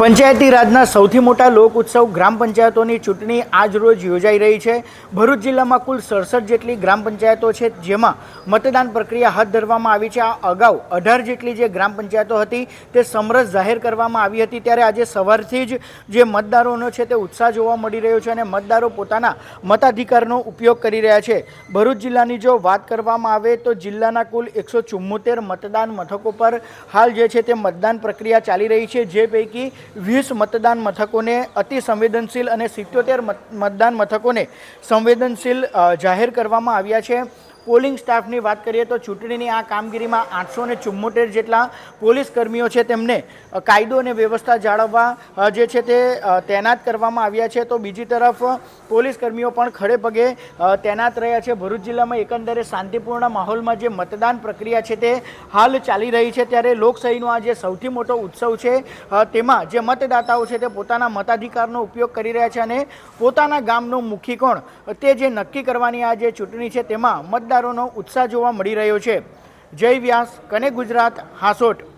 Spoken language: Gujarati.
પંચાયતી રાજના સૌથી મોટા લોક ઉત્સવ ગ્રામ પંચાયતોની ચૂંટણી આજ રોજ યોજાઈ રહી છે। ભરૂચ જિલ્લામાં કુલ 67 જેટલી ગ્રામ પંચાયતો છે, જેમાં મતદાન પ્રક્રિયા હાથ ધરવામાં આવી છે। આ અગાઉ 18 જેટલી જે ગ્રામ પંચાયતો હતી તે સમરસ જાહેર કરવામાં આવી હતી, ત્યારે આજે સવારથી જ જે મતદારોનો છે તે ઉત્સાહ જોવા મળી રહ્યો છે અને મતદારો પોતાના મતાધિકારનો ઉપયોગ કરી રહ્યા છે। ભરૂચ જિલ્લાની જો વાત કરવામાં આવે તો જિલ્લાના કુલ 174 મતદાન મથકો પર હાલ જે છે તે મતદાન પ્રક્રિયા ચાલી રહી છે, જે પૈકી 20 મતદાન મથકોને અતિ સંવેદનશીલ અને 77 મતદાન મથકોને સંવેદનશીલ જાહેર કરવામાં આવ્યા છે। પોલિંગ સ્ટાફની વાત કરીએ તો ચૂંટણીની આ કામગીરીમાં 874 જેટલા પોલીસ કર્મીઓ છે તેમને કાયદો અને વ્યવસ્થા જાળવવા જે છે તે તૈનાત કરવામાં આવ્યા છે, તો બીજી તરફ પોલીસ કર્મીઓ પણ ખડે પગે તૈનાત રહ્યા છે। ભરૂચ જિલ્લામાં એકંદરે શાંતિપૂર્ણ માહોલમાં જે મતદાન પ્રક્રિયા છે તે હાલ ચાલી રહી છે, ત્યારે લોકશાહીનો આ જે સૌથી મોટો ઉત્સવ છે તેમાં જે મતદાતાઓ છે તે પોતાના મતાધિકારનો ઉપયોગ કરી રહ્યા છે અને પોતાના ગામનો મુખી કોણ તે જે નક્કી કરવાની આ જે ચૂંટણી છે તેમાં મતદારોનો ઉત્સાહ જોવા મળી રહ્યો છે। જય વ્યાસ, કનેક્ટ ગુજરાત, હાંસોટ।